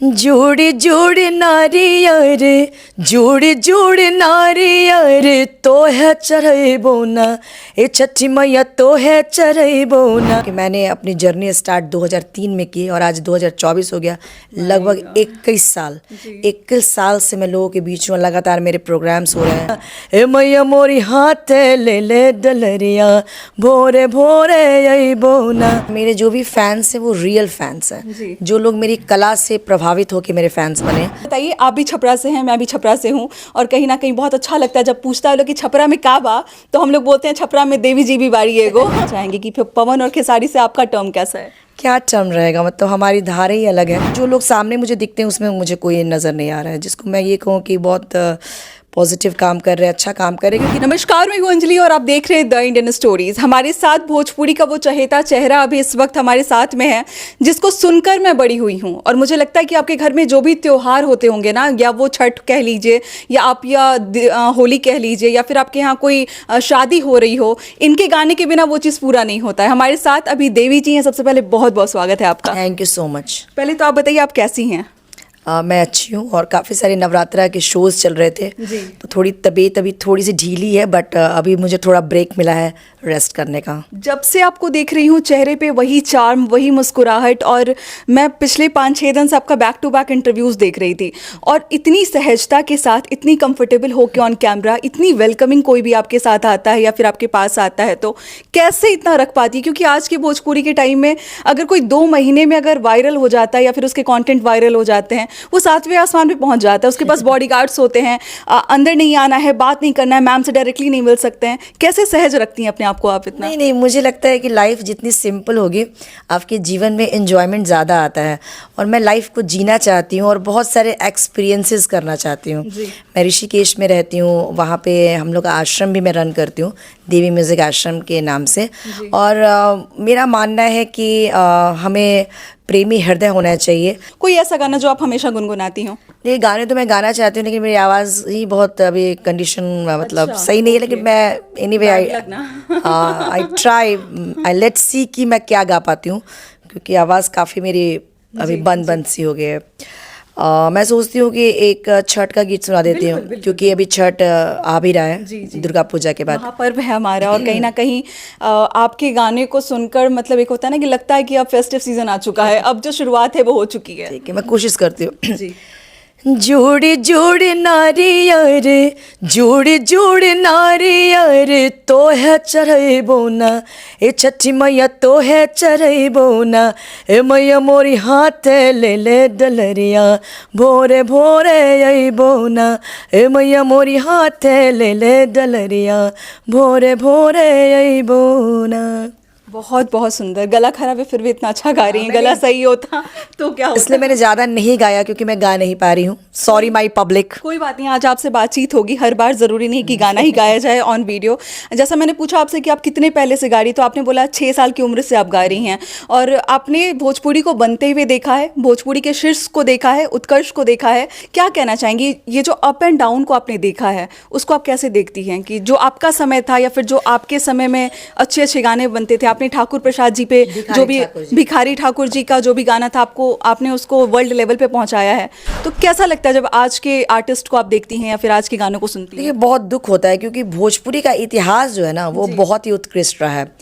जोड़ी जोड़ी नारियर, जोड़ी जोड़ी नारियर, तो है चढ़ैबो ना, ए छठी मैया तो है चढ़ैबो ना। कि मैंने अपनी जर्नी स्टार्ट 2003 में की और आज 2024 हो गया। लगभग 21 साल से मैं लोगों के बीच में लगातार मेरे प्रोग्राम्स हो रहे हैं। ए मैया मोरी हाथ ले ले डलरिया, भोरे भोरे अइबो ना। मेरे जो भी फैंस हैं वो रियल फैंस हैं, जो लोग मेरी कला से प्रभावित होकर मेरे फैंस बने। बताइए, आप भी छपरा से हैं, मैं भी छपरा से हूँ, और कहीं ना कहीं बहुत अच्छा लगता है जब पूछता है लोग कि छपरा में का बा, तो हम लोग बोलते हैं छपरा में देवी जी भी बारी एगो। चाहेंगे कि फिर पवन और खेसारी से आपका टर्म कैसा है? क्या टर्म रहेगा, मतलब हमारी धारा ही अलग है। जो लोग सामने मुझे दिखते हैं उसमें मुझे कोई नज़र नहीं आ रहा है जिसको मैं ये कहूँ कि बहुत पॉजिटिव काम कर रहे हैं, अच्छा काम कर रहे हैं। क्योंकि नमस्कार, मैं हूं अंजलि और आप देख रहे हैं द इंडियन स्टोरीज। हमारे साथ भोजपुरी का वो चहेता चेहरा अभी इस वक्त हमारे साथ में है, जिसको सुनकर मैं बड़ी हुई हूं। और मुझे लगता है कि आपके घर में जो भी त्योहार होते होंगे ना, या वो छठ कह लीजिए, या होली कह लीजिए, या फिर आपके यहाँ कोई शादी हो रही हो, इनके गाने के बिना वो चीज़ पूरा नहीं होता है। हमारे साथ अभी देवी जी हैं। सबसे पहले बहुत बहुत स्वागत है आपका। Thank you so much. पहले तो आप बताइए, आप कैसी हैं? मैं अच्छी हूँ और काफ़ी सारे नवरात्रा के शोज़ चल रहे थे जी। तो थोड़ी तबीयत अभी थोड़ी सी ढीली है, बट अभी मुझे थोड़ा ब्रेक मिला है रेस्ट करने का। जब से आपको देख रही हूँ चेहरे पे वही चार्म, वही मुस्कुराहट, और मैं पिछले 5-6 दिन से आपका बैक टू बैक इंटरव्यूज़ देख रही थी, और इतनी सहजता के साथ, इतनी कंफर्टेबल होके ऑन कैमरा, इतनी वेलकमिंग कोई भी आपके साथ आता है या फिर आपके पास आता है तो कैसे इतना रख पाती है? क्योंकि आज के भोजपुरी के टाइम में अगर कोई 2 महीने में अगर वायरल हो जाता है या फिर उसके कॉन्टेंट वायरल हो जाते हैं, वो 7वें आसमान पे पहुंच जाता है। उसके पास बॉडीगार्ड्स होते हैं, अंदर नहीं आना है, बात नहीं करना है, मैम से डायरेक्टली नहीं मिल सकते हैं। कैसे सहज रखती हैं अपने आप को आप इतना? नहीं, मुझे लगता है कि लाइफ जितनी सिंपल होगी आपके जीवन में एंजॉयमेंट ज़्यादा आता है, और मैं लाइफ को जीना चाहती हूँ और बहुत सारे एक्सपीरियंसेस करना चाहती हूँ। मैं ऋषिकेश में रहती हूँ, वहाँ पे हम लोग का आश्रम भी मैं रन करती हूँ, देवी म्यूज़िक आश्रम के नाम से। और मेरा मानना है कि हमें प्रेमी हृदय होना चाहिए। कोई ऐसा गाना जो आप हमेशा गुनगुनाती हो? ये गाने तो मैं गाना चाहती हूँ, लेकिन मेरी आवाज़ ही बहुत अभी कंडीशन मतलब सही नहीं है। लेकिन मैं anyway I try, I let's see कि मैं क्या गा पाती हूँ, क्योंकि आवाज़ काफ़ी मेरी अभी बंद सी हो गई है। मैं सोचती हूँ कि एक छठ का गीत सुना देती हूँ, क्योंकि अभी छठ आ भी रहा है दुर्गा पूजा के बाद। महापर्व है हमारा, और कहीं ना कहीं आपके गाने को सुनकर मतलब एक होता है ना कि लगता है कि अब फेस्टिव सीजन आ चुका है, अब जो शुरुआत है वो हो चुकी है। ठीक है, मैं कोशिश करती हूँ। जोड़ी जोड़ी नारियर, जोड़ी जोड़ी नारियर, तो है चढ़ैबो ना, ए छठी मैया तो है चढ़ैबो ना। ए मैया मोरी हाथ ले ले डलरिया, भोरे भोरे अइबो ना। ए मैया मोरी हाथ ले ले डलरिया, भोरे भोरे अइबो ना। बहुत बहुत सुंदर। गला खराब है फिर भी इतना अच्छा गा रही हैं। गला सही होता तो क्या होता? इसलिए मैंने ज़्यादा नहीं गाया, क्योंकि मैं गा नहीं पा रही हूँ। Sorry my public. कोई बात नहीं, आज आपसे बातचीत होगी। हर बार ज़रूरी नहीं कि गाना ही गाया जाए ऑन वीडियो। जैसा मैंने पूछा आपसे कि आप कितने पहले से गा रही, तो आपने बोला 6 साल की उम्र से आप गा रही हैं, और आपने भोजपुरी को बनते हुए देखा है, भोजपुरी के शीर्ष को देखा है, उत्कर्ष को देखा है। क्या कहना चाहेंगी, ये जो अप एंड डाउन को आपने देखा है, उसको आप कैसे देखती हैं कि जो आपका समय था या फिर जो आपके समय में अच्छे अच्छे गाने बनते थे? आपने ठाकुर प्रसाद जी पे जो भी भिखारी ठाकुर जी का जो भी गाना था, आपने उसको वर्ल्ड लेवल पे पहुंचाया है, तो कैसा लगता है जब आज के आर्टिस्ट को आप देखती हैं या फिर आज के गानों को सुनती हैं? देखिए, बहुत दुख होता है, क्योंकि भोजपुरी का इतिहास जो है ना वो बहुत ही उत्कृष्ट रहा है,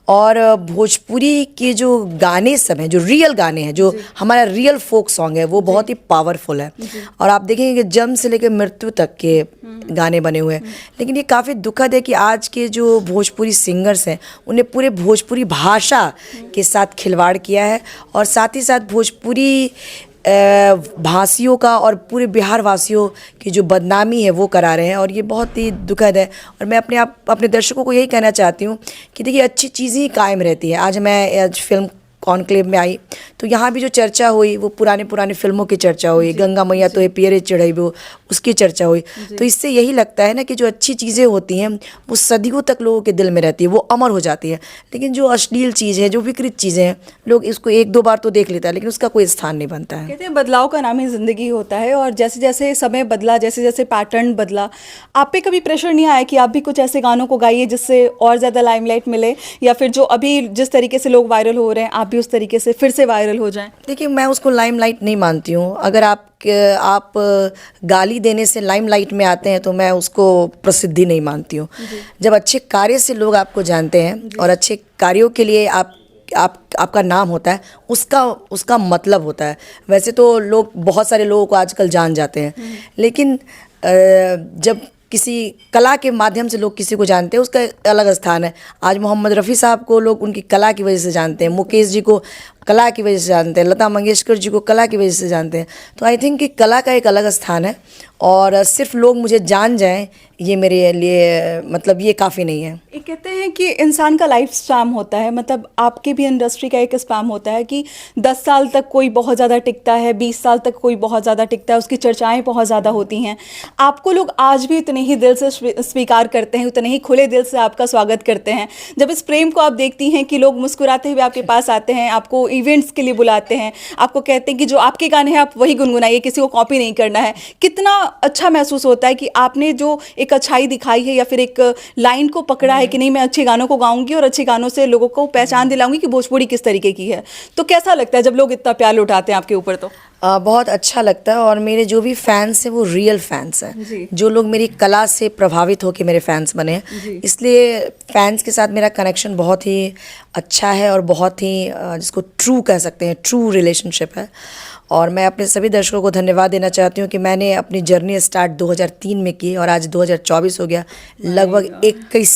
और भोजपुरी के जो गाने सब हैं, जो रियल गाने हैं, जो हमारा रियल फोक सॉन्ग है, वो बहुत ही पावरफुल है। और आप देखेंगे कि जन्म से लेकर मृत्यु तक के गाने बने हुए हैं। लेकिन ये काफ़ी दुखद है कि आज के जो भोजपुरी सिंगर्स हैं उन्हें पूरे भोजपुरी भाषा के साथ खिलवाड़ किया है, और साथ ही साथ भोजपुरी भाषियों का और पूरे बिहार वासियों की जो बदनामी है वो करा रहे हैं, और ये बहुत ही दुखद है। और मैं अपने दर्शकों को यही कहना चाहती हूँ कि देखिए, अच्छी चीज़ें ही कायम रहती है। आज फिल्म कॉन्क्लेव में आई तो यहाँ भी जो चर्चा हुई वो पुराने फिल्मों की चर्चा हुई। गंगा मैया तो पियरे चढ़ैबो, उसकी चर्चा हुई। तो इससे यही लगता है ना कि जो अच्छी चीज़ें होती हैं वो सदियों तक लोगों के दिल में रहती है, वो अमर हो जाती है। लेकिन जो अश्लील चीज़ है, जो विकृत चीज़ें हैं, लोग इसको 1-2 बार तो देख लेता है, लेकिन उसका कोई स्थान नहीं बनता है। कहते हैं बदलाव का नाम ही ज़िंदगी होता है, और जैसे जैसे समय बदला, जैसे जैसे पैटर्न बदला, आप पे कभी प्रेशर नहीं आया कि आप भी कुछ ऐसे गानों को गाइए जिससे और ज़्यादा लाइमलाइट मिले, या फिर जो अभी जिस तरीके से लोग वायरल हो रहे हैं आप भी उस तरीके से फिर से वायरल हो जाएं? देखिए, मैं उसको लाइमलाइट नहीं मानती हूँ। अगर आप गाली देने से लाइमलाइट में आते हैं तो मैं उसको प्रसिद्धि नहीं मानती हूँ। जब अच्छे कार्य से लोग आपको जानते हैं और अच्छे कार्यों के लिए आपका नाम होता है, उसका मतलब होता है। वैसे तो लोग, बहुत सारे लोगों को आजकल जान जाते हैं, लेकिन जब किसी कला के माध्यम से लोग किसी को जानते हैं, उसका एक अलग स्थान है। आज मोहम्मद रफ़ी साहब को लोग उनकी कला की वजह से जानते हैं, मुकेश जी को कला की वजह से जानते हैं, लता मंगेशकर जी को कला की वजह से जानते हैं। तो आई थिंक कि कला का एक अलग स्थान है, और सिर्फ लोग मुझे जान जाएं, ये मेरे लिए मतलब ये काफ़ी नहीं है। ये कहते हैं कि इंसान का लाइफ स्पैम होता है, मतलब आपके भी इंडस्ट्री का एक स्पैम होता है कि 10 साल तक कोई बहुत ज़्यादा टिकता है, 20 साल तक कोई बहुत ज़्यादा टिकता है, उसकी चर्चाएं बहुत ज़्यादा होती हैं। आपको लोग आज भी उतने ही दिल से स्वीकार करते हैं, उतने ही खुले दिल से आपका स्वागत करते हैं। जब इस प्रेम को आप देखती हैं कि लोग मुस्कुराते हुए आपके पास आते हैं, आपको इवेंट्स के लिए बुलाते हैं, आपको कहते हैं कि जो आपके गाने हैं आप वही गुनगुनाइए, किसी को कॉपी नहीं करना है, कितना अच्छा महसूस होता है कि आपने जो एक अच्छाई दिखाई है या फिर एक लाइन को पकड़ा है कि नहीं, मैं अच्छे गानों को गाऊंगी और अच्छे गानों से लोगों को पहचान दिलाऊंगी कि भोजपुरी किस तरीके की है। तो कैसा लगता है जब लोग इतना प्यार लुटाते हैं आपके ऊपर? तो बहुत अच्छा लगता है, और मेरे जो भी फैंस हैं वो रियल फैंस हैं, जो लोग मेरी कला से प्रभावित होकर मेरे फैंस बने हैं। इसलिए फैंस के साथ मेरा कनेक्शन बहुत ही अच्छा है, और बहुत ही जिसको ट्रू कह सकते हैं, ट्रू रिलेशनशिप है। और मैं अपने सभी दर्शकों को धन्यवाद देना चाहती हूँ कि मैंने अपनी जर्नी स्टार्ट 2003 में की, और आज 2024 हो गया। लगभग 21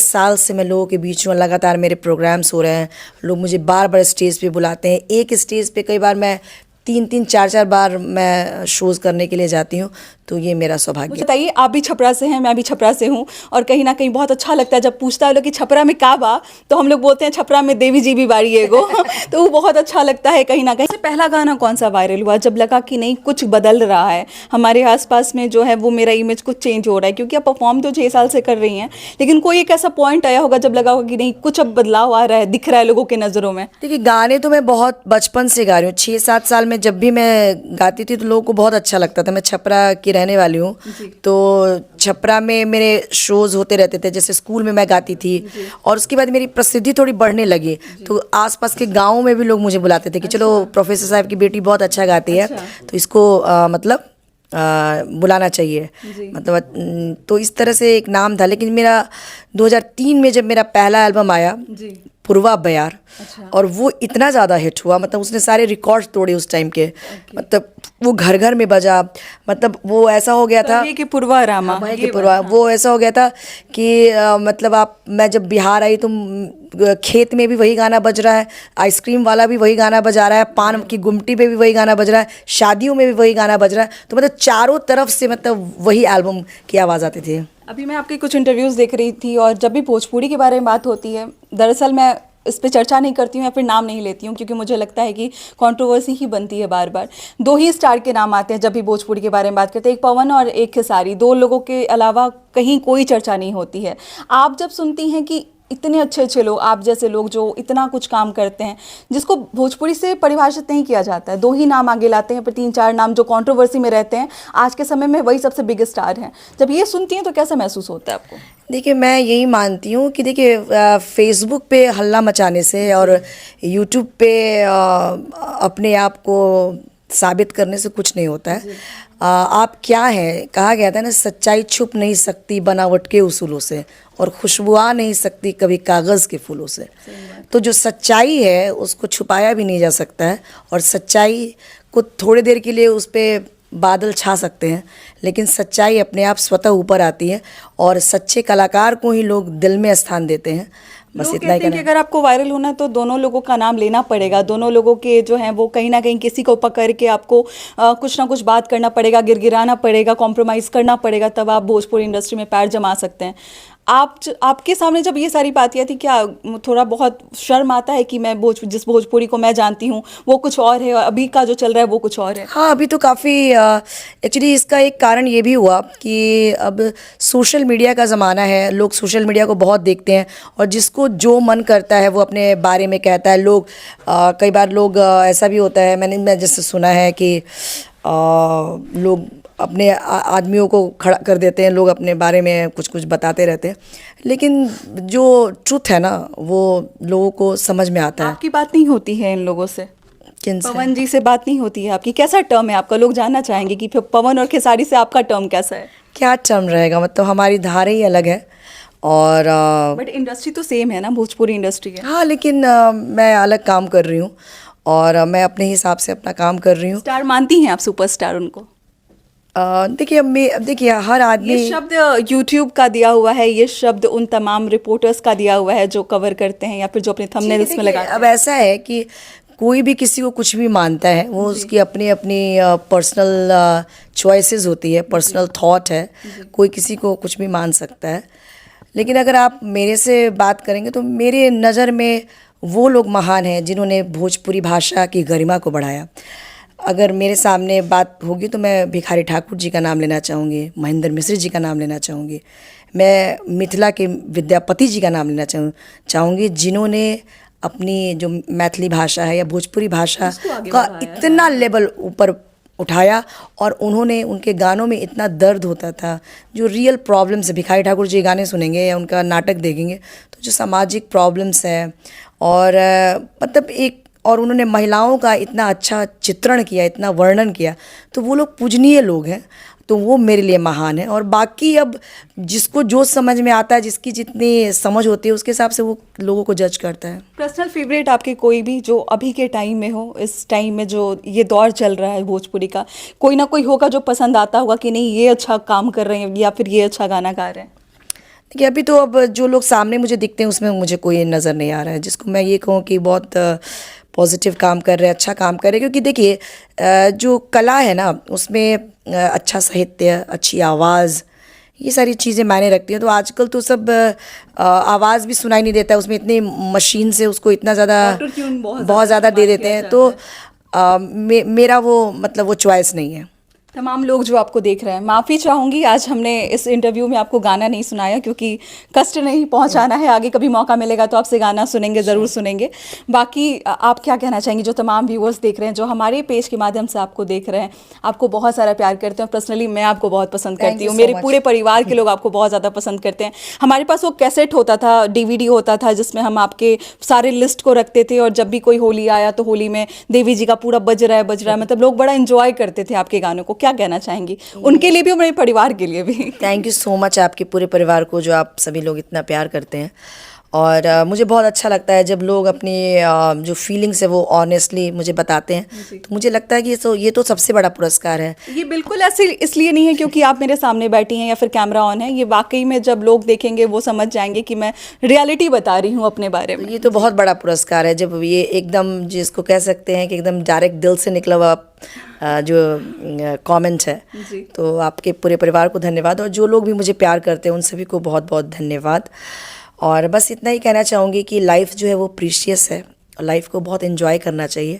साल से मैं लोगों के बीच में लगातार मेरे प्रोग्राम्स हो रहे हैं। लोग मुझे बार बार स्टेज पे बुलाते हैं। एक स्टेज पे कई बार मैं 3-4 बार मैं शोज़ करने के लिए जाती हूँ। तो ये मेरा सौभाग्य। बताइए, आप भी छपरा से हैं, मैं भी छपरा से हूँ, और कहीं ना कहीं बहुत अच्छा लगता है जब पूछता है लोग कि छपरा में का बा, तो हम लोग बोलते हैं छपरा में देवी जी भी बारी एगो। तो वो बहुत अच्छा लगता है कहीं ना कहीं। सबसे पहला गाना कौन सा वायरल हुआ जब लगा कि नहीं कुछ बदल रहा है हमारे आसपास में, जो है वो मेरा इमेज कुछ चेंज हो रहा है? क्योंकि आप परफॉर्म तो 6 साल से कर रही हैं, लेकिन कोई एक ऐसा पॉइंट आया होगा जब लगा होगा कि नहीं कुछ अब बदलाव आ रहा है, दिख रहा है लोगों के नज़रों में? देखिए, गाने तो मैं बहुत बचपन से गा रही हूँ। 6-7 साल में जब भी मैं गाती थी तो लोगों को बहुत अच्छा लगता था। मैं छपरा की रहने वाली हूँ, तो छपरा में मेरे शोज़ होते रहते थे। जैसे स्कूल में मैं गाती थी, और उसके बाद मेरी प्रसिद्धि थोड़ी बढ़ने लगी, तो आसपास के गाँव में भी लोग मुझे बुलाते थे कि चलो प्रोफेसर साहब की बेटी बहुत अच्छा गाती है, तो इसको मतलब बुलाना चाहिए, मतलब तो इस तरह से एक नाम था। लेकिन मेरा 2003 में जब मेरा पहला एल्बम आया, पूर्वा बयार, और वो इतना ज़्यादा हिट हुआ, मतलब उसने सारे रिकॉर्ड्स तोड़े उस टाइम के। मतलब वो घर घर में बजा, मतलब वो ऐसा हो गया था कि पूर्वा रामा, कि पूर्वा, वो ऐसा हो गया था कि मतलब मैं जब बिहार आई तो खेत में भी वही गाना बज रहा है, आइसक्रीम वाला भी वही गाना बजा रहा है, पान की गुमटी पे भी वही गाना बज रहा है, शादियों में भी वही गाना बज रहा है। तो मतलब चारों तरफ से मतलब वही एल्बम की आवाज़ आती थी। अभी मैं आपके कुछ इंटरव्यूज़ देख रही थी, और जब भी भोजपुरी के बारे में बात होती है, दरअसल मैं इस पे चर्चा नहीं करती हूँ या फिर नाम नहीं लेती हूँ, क्योंकि मुझे लगता है कि कंट्रोवर्सी ही बनती है बार बार। 2 ही स्टार के नाम आते हैं जब भी भोजपुरी के बारे में बात करते हैं, एक पवन और एक खेसारी। 2 लोगों के अलावा कहीं कोई चर्चा नहीं होती है। आप जब सुनती हैं कि इतने अच्छे अच्छे लोग, आप जैसे लोग जो इतना कुछ काम करते हैं, जिसको भोजपुरी से परिभाषित नहीं किया जाता है, 2 ही नाम आगे लाते हैं, पर 3-4 नाम जो कंट्रोवर्सी में रहते हैं, आज के समय में वही सबसे बिग स्टार हैं। जब ये सुनती हैं तो कैसा महसूस होता है आपको? देखिए, मैं यही मानती हूँ कि देखिए फेसबुक पे हल्ला मचाने से और यूट्यूब पे अपने आप को साबित करने से कुछ नहीं होता है। आप क्या हैं, कहा गया था ना, सच्चाई छुप नहीं सकती बनावट के उसूलों से, और खुशबू आ नहीं सकती कभी कागज़ के फूलों से। तो जो सच्चाई है उसको छुपाया भी नहीं जा सकता है, और सच्चाई को थोड़ी देर के लिए उस पर बादल छा सकते हैं, लेकिन सच्चाई अपने आप स्वतः ऊपर आती है, और सच्चे कलाकार को ही लोग दिल में स्थान देते हैं। बस लोग इतना ही कहते हैं कि कहना। अगर आपको वायरल होना है तो दोनों लोगों का नाम लेना पड़ेगा, दोनों लोगों के जो हैं वो कहीं ना कहीं किसी को पकड़ के आपको कुछ ना कुछ बात करना पड़ेगा, गिरगिराना पड़ेगा, कॉम्प्रोमाइज़ करना पड़ेगा, तब आप भोजपुरी इंडस्ट्री में पैर जमा सकते हैं। आपके सामने जब ये सारी बातें आती, क्या थोड़ा बहुत शर्म आता है कि मैं जिस भोजपुरी को मैं जानती हूँ वो कुछ और है, और अभी का जो चल रहा है वो कुछ और है? हाँ, अभी तो काफ़ी एक्चुअली इसका एक कारण ये भी हुआ कि अब सोशल मीडिया का ज़माना है। लोग सोशल मीडिया को बहुत देखते हैं, और जिसको जो मन करता है वो अपने बारे में कहता है। लोग कई बार लोग ऐसा भी होता है, मैं जैसे सुना है कि लोग अपने आदमियों को खड़ा कर देते हैं, लोग अपने बारे में कुछ कुछ बताते रहते हैं, लेकिन जो ट्रुथ है ना वो लोगों को समझ में आता है। आपकी बात नहीं होती है इन लोगों से? किनसे? पवन जी से बात नहीं होती है आपकी? कैसा टर्म है आपका? लोग जानना चाहेंगे कि फिर पवन और खेसारी से आपका टर्म कैसा है? क्या टर्म रहेगा, मतलब हमारी धारा ही अलग है। और बट इंडस्ट्री तो सेम है ना, भोजपुरी इंडस्ट्री है। हाँ, लेकिन मैं अलग काम कर रही हूँ और मैं अपने हिसाब से अपना काम कर रही हूँ। स्टार मानती हैं आप, सुपरस्टार उनको? देखिए हर आदमी, ये शब्द यूट्यूब का दिया हुआ है, ये शब्द उन तमाम रिपोर्टर्स का दिया हुआ है जो कवर करते हैं या फिर जो अपने थंबनेल्स में देखिए, लगाते हैं। अब ऐसा है कि कोई भी किसी को कुछ भी मानता है, वो उसकी अपनी अपनी पर्सनल चॉइसेस होती है, पर्सनल थॉट है, कोई किसी को कुछ भी मान सकता है। लेकिन अगर आप मेरे से बात करेंगे तो मेरे नज़र में वो लोग महान हैं जिन्होंने भोजपुरी भाषा की गरिमा को बढ़ाया। अगर मेरे सामने बात होगी तो मैं भिखारी ठाकुर जी का नाम लेना चाहूँगी, महेंद्र मिश्र जी का नाम लेना चाहूँगी, मैं मिथिला के विद्यापति जी का नाम लेना चाहूँगी, जिन्होंने अपनी जो मैथिली भाषा है या भोजपुरी भाषा का इतना लेवल ऊपर उठाया, और उन्होंने, उनके गानों में इतना दर्द होता था, जो रियल प्रॉब्लम्स है। भिखारी ठाकुर जी गाने सुनेंगे या उनका नाटक देखेंगे तो जो सामाजिक प्रॉब्लम्स हैं, और मतलब एक, और उन्होंने महिलाओं का इतना अच्छा चित्रण किया, इतना वर्णन किया, तो वो लोग पूजनीय लोग हैं, तो वो मेरे लिए महान है। और बाकी अब जिसको जो समझ में आता है, जिसकी जितनी समझ होती है, उसके हिसाब से वो लोगों को जज करता है। पर्सनल फेवरेट आपके कोई भी जो अभी के टाइम में हो, इस टाइम में जो ये दौर चल रहा है भोजपुरी का, कोई ना कोई होगा जो पसंद आता होगा कि नहीं ये अच्छा काम कर रहे हैं या फिर ये अच्छा गाना गा रहे हैं? देखिए अभी तो अब जो लोग सामने मुझे दिखते हैं उसमें मुझे कोई नज़र नहीं आ रहा है जिसको मैं ये कहूँ कि बहुत पॉजिटिव काम कर रहे हैं, अच्छा काम कर रहे हैं। क्योंकि देखिए जो कला है ना, उसमें अच्छा साहित्य, अच्छी आवाज़, ये सारी चीज़ें मायने रखती हैं। तो आजकल तो सब आवाज़ भी सुनाई नहीं देता है, उसमें इतनी मशीन से उसको इतना ज़्यादा ऑटो-ट्यून बहुत ज़्यादा दे देते हैं। तो मेरा वो मतलब वो चॉइस नहीं है। तमाम लोग जो आपको देख रहे हैं, माफ़ी चाहूँगी आज हमने इस इंटरव्यू में आपको गाना नहीं सुनाया क्योंकि कष्ट नहीं पहुँचाना है। आगे कभी मौका मिलेगा तो आपसे गाना सुनेंगे, ज़रूर सुनेंगे। बाकी आप क्या कहना चाहेंगे जो तमाम व्यूअर्स देख रहे हैं, जो हमारे पेज के माध्यम से आपको देख रहे हैं, आपको बहुत सारा प्यार करते हैं। पर्सनली मैं आपको बहुत पसंद करती हूँ, मेरे पूरे परिवार के लोग आपको बहुत ज़्यादा पसंद करते हैं। हमारे पास वो कैसेट होता था, DVD होता था, जिसमें हम आपके सारे लिस्ट को रखते थे, और जब भी कोई होली आया तो होली में देवी जी का पूरा बज रहा है, मतलब लोग बड़ा इंजॉय करते थे आपके गानों को। क्या कहना चाहेंगी उनके लिए भी और मेरे परिवार के लिए भी? थैंक यू सो मच आपके पूरे परिवार को, जो आप सभी लोग इतना प्यार करते हैं। और मुझे बहुत अच्छा लगता है जब लोग अपनी जो फीलिंग्स है वो ऑनेस्टली मुझे बताते हैं। तो मुझे लगता है कि ये तो सबसे बड़ा पुरस्कार है। ये बिल्कुल ऐसे इसलिए नहीं है क्योंकि आप मेरे सामने बैठी हैं या फिर कैमरा ऑन है, ये वाकई में जब लोग देखेंगे वो समझ जाएंगे कि मैं रियलिटी बता रही हूँ अपने बारे में। ये तो बहुत बड़ा पुरस्कार है जब ये एकदम, जिसको कह सकते हैं कि एकदम डायरेक्ट दिल से निकला हुआ जो कमेंट है। तो आपके पूरे परिवार को धन्यवाद, और जो लोग भी मुझे प्यार करते हैं उन सभी को बहुत बहुत धन्यवाद। और बस इतना ही कहना चाहूँगी कि लाइफ जो है वो प्रीशियस है, और लाइफ को बहुत एंजॉय करना चाहिए,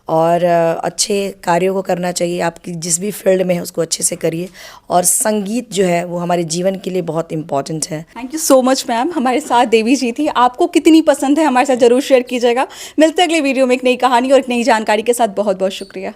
और अच्छे कार्यों को करना चाहिए। आपकी जिस भी फील्ड में है उसको अच्छे से करिए, और संगीत जो है वो हमारे जीवन के लिए बहुत इम्पॉर्टेंट है। Thank you so much ma'am, हमारे साथ देवी जी थी। आपको कितनी पसंद है हमारे साथ ज़रूर शेयर कीजिएगा। मिलते हैं अगले वीडियो में एक नई कहानी और एक नई जानकारी के साथ। बहुत बहुत शुक्रिया।